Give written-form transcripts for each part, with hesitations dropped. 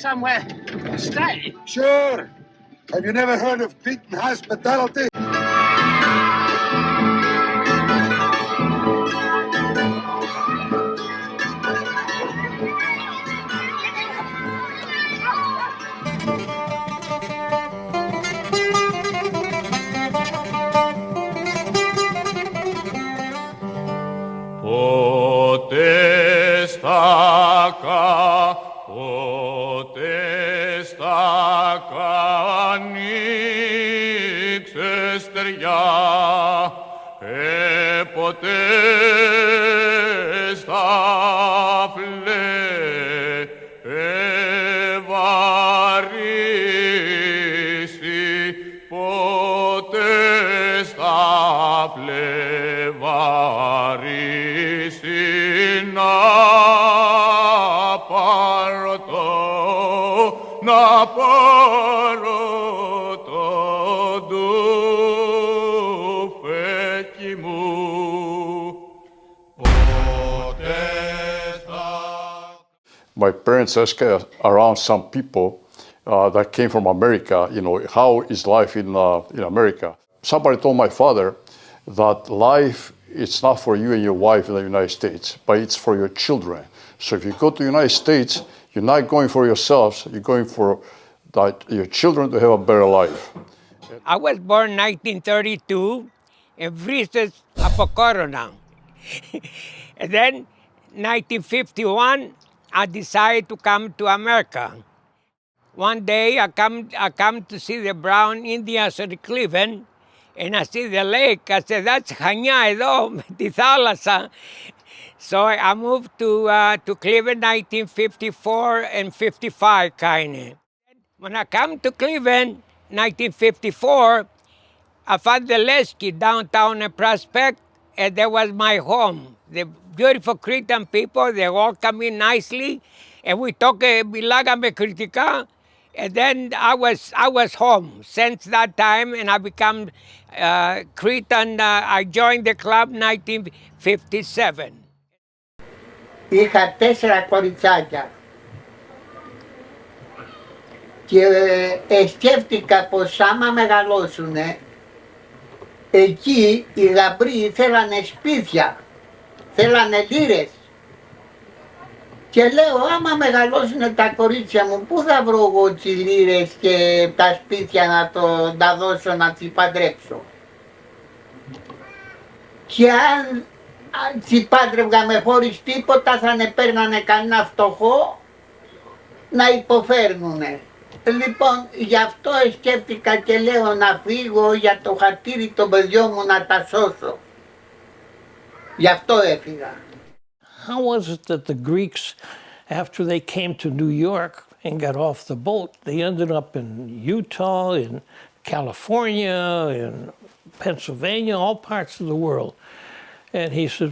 somewhere to stay? Sure. Have you never heard of Cretan hospitality? My parents asked around some people that came from America, how is life in America? Somebody told my father that life is not for you and your wife in the United States, but it's for your children. So if you go to the United States, you're not going for yourselves, you're going for your children to have a better life. I was born 1932 in Vristas, Apocorona. And then 1951, I decided to come to America. One day I come to see the brown Indians of the Cleveland, and I see the lake. I said, that's Hañaido, Tizalasa. So I moved to Cleveland 1954 and 55 kind of. When I come to Cleveland 1954, I found the Lesky downtown in Prospect, and that was my home. The beautiful Cretan people, they all come in nicely, and we talk Bilagame Kritika, and then I was home since that time, and I become Cretan. I joined the club 1957. Είχα 4 κοριτσάκια και σκέφτηκα πως άμα μεγαλώσουνε, εκεί οι γαμπροί θέλανε σπίτια, θέλανε λίρες. Και λέω, άμα μεγαλώσουνε τα κορίτσια μου, πού θα βρω εγώ τις λίρες και τα σπίτια να τα δώσω να τις παντρέψω. Και αν τις πάντρευγαμε χωρίς τίποτα, θα ne παίρνανε κανένα φτωχό να υποφέρνουνε. Λοιπόν, γι' αυτό σκέφτηκα και λέω να φύγω για το χατήρι των παιδιών μου να τα σώσω. Γι' αυτό έφυγα. How was it that the Greeks, after they came to New York and got off the boat, they ended up in Utah, in California, in Pennsylvania, all parts of the world? And he says,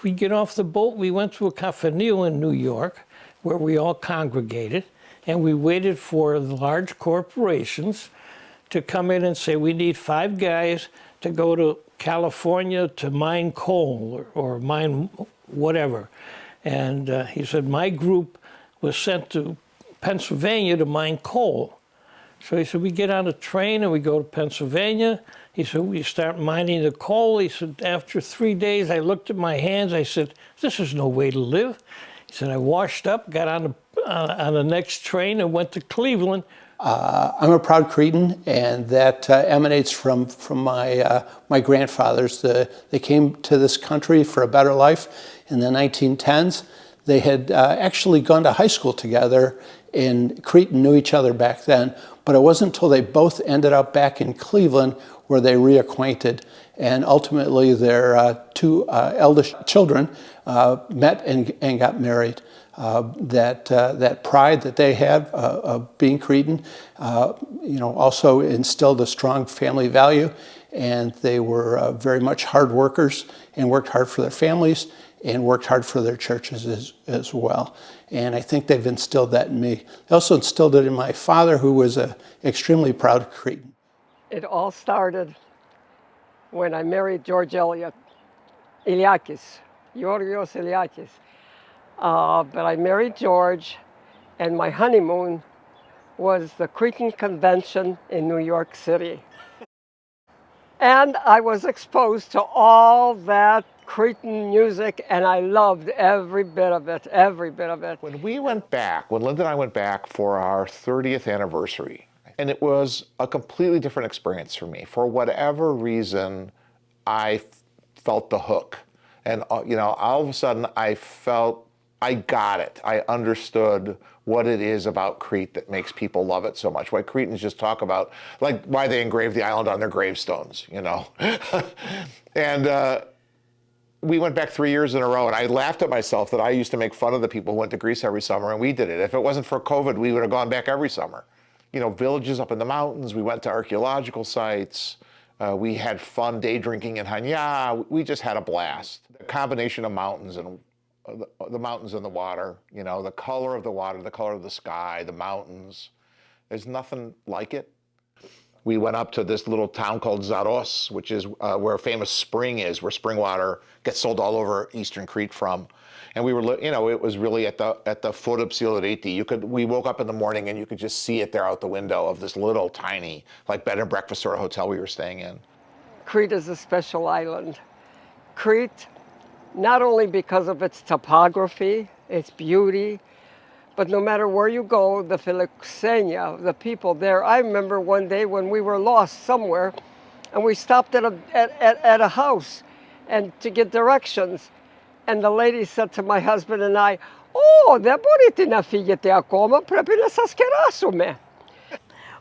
we get off the boat, we went to a cafenil in New York where we all congregated, and we waited for the large corporations to come in and say, we need 5 guys to go to California to mine coal or mine whatever. And he said, my group was sent to Pennsylvania to mine coal. So he said, we get on a train and we go to Pennsylvania. He said, we start mining the coal. He said, after 3 days, I looked at my hands. I said, this is no way to live. He said, I washed up, got on the next train and went to Cleveland. I'm a proud Cretan, and that emanates from my grandfathers. They came to this country for a better life in the 1910s. They had actually gone to high school together, and Cretan knew each other back then, but it wasn't until they both ended up back in Cleveland where they reacquainted, and ultimately their 2 eldest children met and got married. That pride that they had of being Cretan, also instilled a strong family value, and they were very much hard workers and worked hard for their families and worked hard for their churches as well. And I think they've instilled that in me. They also instilled it in my father, who was an extremely proud Cretan. It all started when I married George Eliakis, Georgios Eliakis. But I married George, and my honeymoon was the Cretan Convention in New York City. And I was exposed to all that Cretan music, and I loved every bit of it, every bit of it. When we went back, when Linda and I went back for our 30th anniversary, and it was a completely different experience for me. For whatever reason, I felt the hook. And all of a sudden I felt I got it. I understood what it is about Crete that makes people love it so much. Why Cretans just talk about, like, why they engrave the island on their gravestones, And we went back 3 years in a row, and I laughed at myself that I used to make fun of the people who went to Greece every summer, and we did it. If it wasn't for COVID, we would have gone back every summer. Villages up in the mountains, we went to archaeological sites, we had fun day drinking in Hanya, we just had a blast. The combination of mountains and the mountains and the water, the color of the water, the color of the sky, the mountains, there's nothing like it. We went up to this little town called Zaros, which is where a famous spring is, where spring water gets sold all over Eastern Crete from. And we were, it was really at the foot of Psiloreti. We woke up in the morning and you could just see it there out the window of this little tiny, like, bed and breakfast sort of hotel we were staying in. Crete is a special island. Crete, not only because of its topography, its beauty, but no matter where you go, the philoxenia, the people there. I remember one day when we were lost somewhere, and we stopped at a house and to get directions. And the lady said to my husband and I, "Oh, de μπορείτε να φύγετε ακόμα, πρέπει να σας κεράσουμε."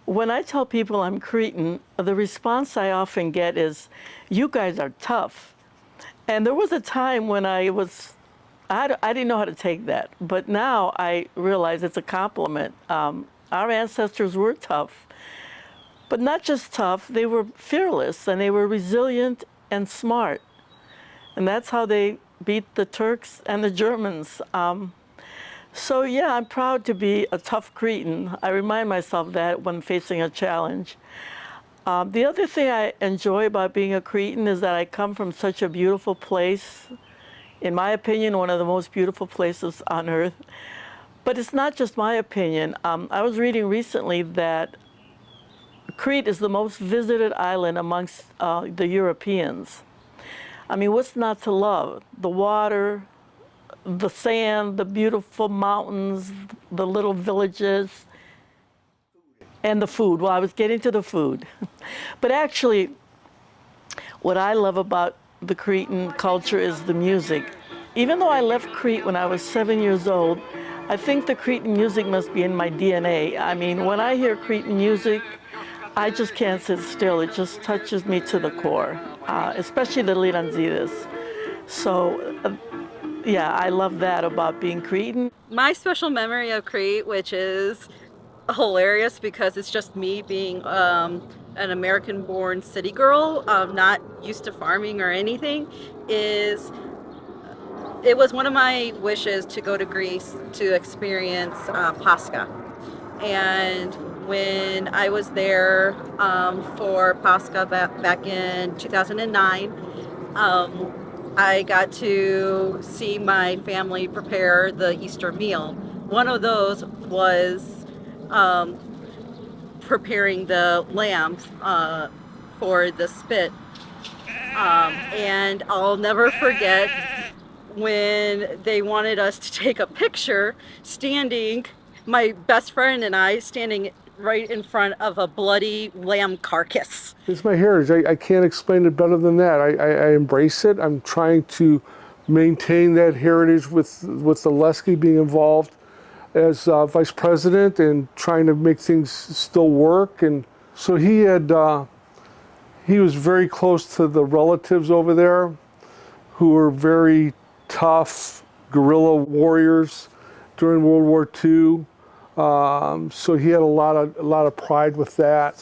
When I tell people I'm Cretan, the response I often get is, "You guys are tough." And there was a time when I didn't know how to take that, but now I realize it's a compliment. Our ancestors were tough, but not just tough, they were fearless, and they were resilient and smart. And that's how they beat the Turks and the Germans. So yeah, I'm proud to be a tough Cretan. I remind myself that when facing a challenge. The other thing I enjoy about being a Cretan is that I come from such a beautiful place. In my opinion, one of the most beautiful places on earth. But it's not just my opinion. I was reading recently that Crete is the most visited island amongst the Europeans. I mean, what's not to love? The water, the sand, the beautiful mountains, the little villages, and the food. Well, I was getting to the food. But actually, what I love about the Cretan culture is the music. Even though I left Crete when I was 7 years old, I think the Cretan music must be in my DNA. I mean, when I hear Cretan music, I just can't sit still. It just touches me to the core, especially the Liranzidas. So, yeah, I love that about being Cretan. My special memory of Crete, which is hilarious because it's just me being an American-born city girl, not used to farming or anything, is it was one of my wishes to go to Greece to experience Pascha. And when I was there for Pascha back in 2009, I got to see my family prepare the Easter meal. One of those was preparing the lambs for the spit. And I'll never forget when they wanted us to take a picture standing, my best friend and I standing right in front of a bloody lamb carcass. It's my heritage. I can't explain it better than that. I embrace it. I'm trying to maintain that heritage with the Lesky being involved as vice president and trying to make things still work. And so he was very close to the relatives over there who were very tough guerrilla warriors during World War II. So he had a lot of pride with that.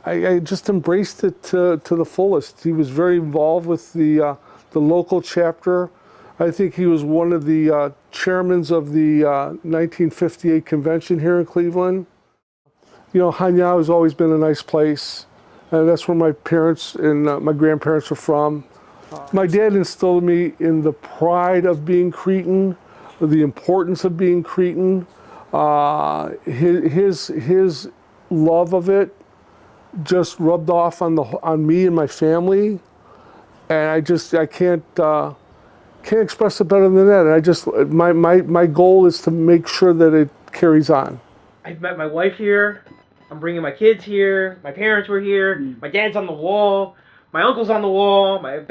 I just embraced it to the fullest. He was very involved with the local chapter. I think he was one of the chairmen of the 1958 convention here in Cleveland. Hanya has always been a nice place, and that's where my parents and my grandparents are from. My dad instilled me in the pride of being Cretan, the importance of being Cretan, His love of it just rubbed off on me and my family, and I can't express it better than that. And my goal is to make sure that it carries on. I've met my wife here. I'm bringing my kids here. My parents were here. My dad's on the wall. My uncle's on the wall. I've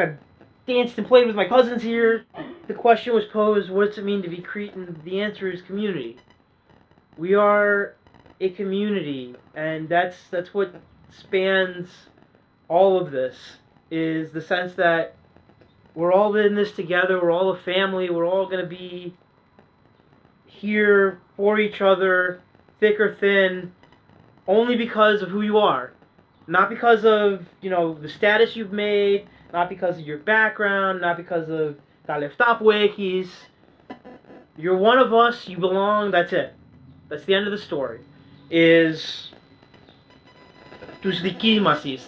danced and played with my cousins here. The question was posed, what's it mean to be Cretan? The answer is community. We are a community, and that's what spans all of this, is the sense that we're all in this together, we're all a family, we're all going to be here for each other, thick or thin, only because of who you are. Not because of, the status you've made, not because of your background, not because of Taleftapuekis. You're one of us, you belong, that's it. That's the end of the story. Is tus dikimasis.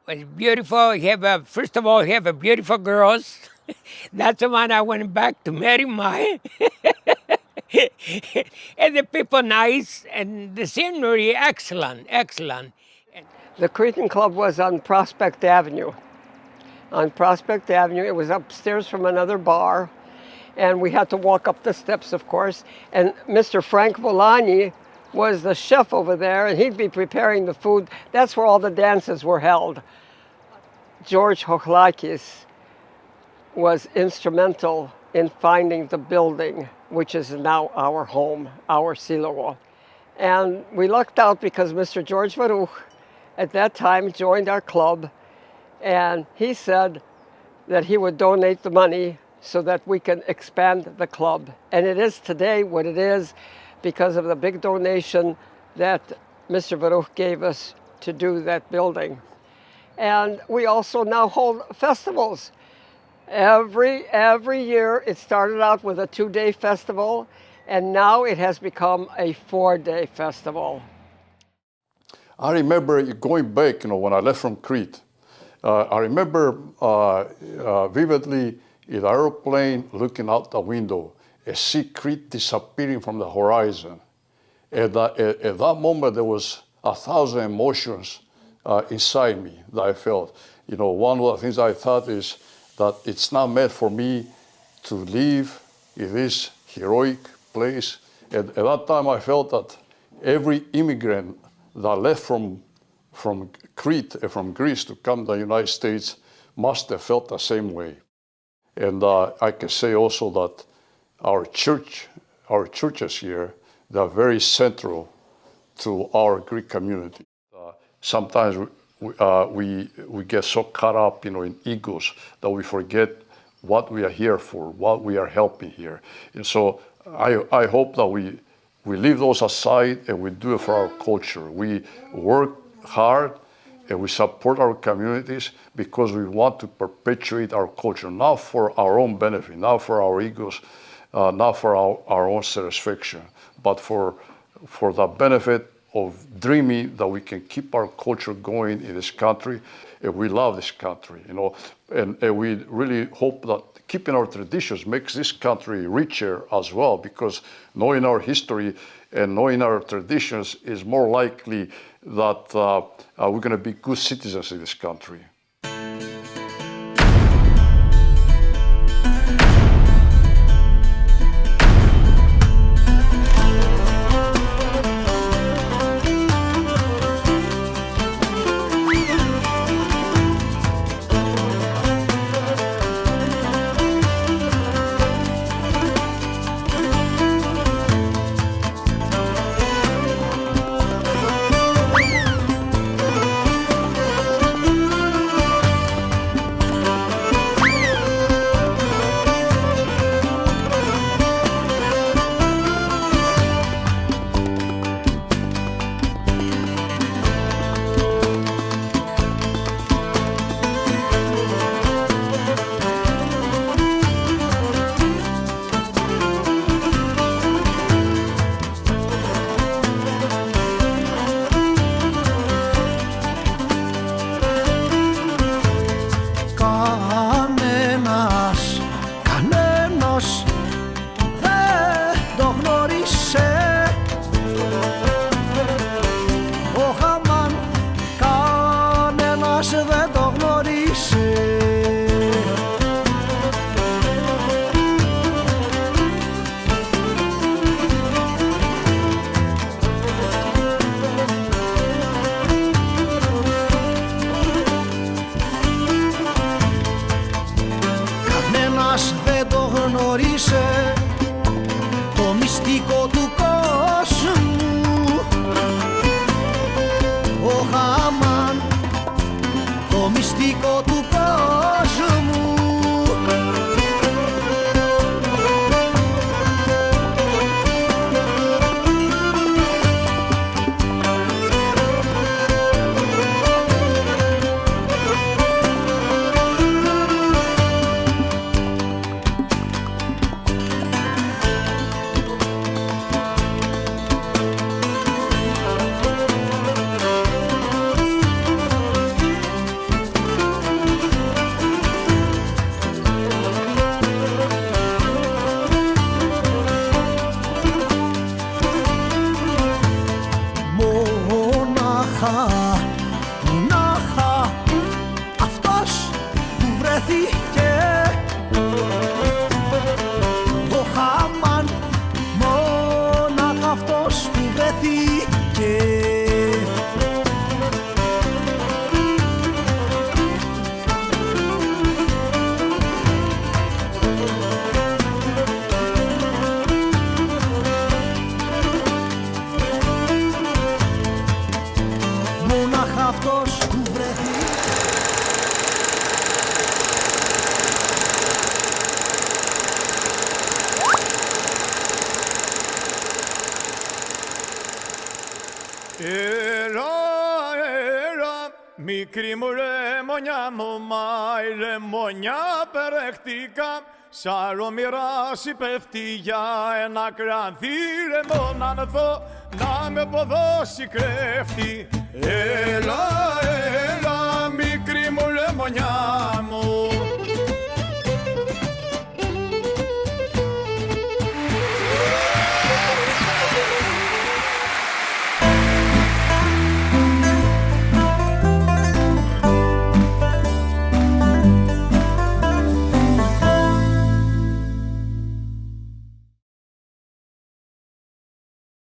It's beautiful. First of all, you have a beautiful girls. That's the one I went back to marry my. And the people nice, and the scenery excellent. The Cretan Club was on Prospect Avenue. On Prospect Avenue, it was upstairs from another bar, and we had to walk up the steps, of course. And Mr. Frank Volani was the chef over there, and he'd be preparing the food. That's where all the dances were held. George Hochlakis was instrumental in finding the building, which is now our home, our Silowo. And we lucked out because Mr. George Baruch at that time joined our club, and he said that he would donate the money so that we can expand the club. And it is today what it is because of the big donation that Mr. Baruch gave us to do that building. And we also now hold festivals. Every year, it started out with a 2-day festival, and now it has become a 4-day festival. I remember going back, when I left from Crete. I remember vividly in the airplane looking out the window, and see Crete disappearing from the horizon. At that moment, there was 1,000 emotions inside me that I felt. One of the things I thought is that it's not meant for me to live in this heroic place. At that time, I felt that every immigrant that left from Crete, from Greece to come to the United States must have felt the same way. And I can say also that our churches here, they're very central to our Greek community. Sometimes we get so caught up, in egos that we forget what we are here for, what we are helping here. And so I hope that we leave those aside and we do it for our culture. We work hard and we support our communities because we want to perpetuate our culture, not for our own benefit, not for our egos, not for our own satisfaction, but for the benefit of dreaming that we can keep our culture going in this country. And we love this country, and we really hope that keeping our traditions makes this country richer as well, because knowing our history and knowing our traditions is more likely that we're going to be good citizens in this country. Κανένας δεν το γνώρισε. Κανένας δεν το γνώρισε το μυστικό του κόσμου. Ο Χαμάν, το μυστικό του κόσμου. Μονάχα αυτός που βρέθηκε, ο Χαμάν, μονάχα αυτός που βρέθηκε. Μονάχα αυτός που βρέθηκε. Μικρή μου ρεμονιά μου, μα η ρεμονιά περέχτηκα. Σαν ρομυράς πέφτει για ένα κρανθί ρεμό να ανθώ, να με αποδώσει κρέφτη. Έλα,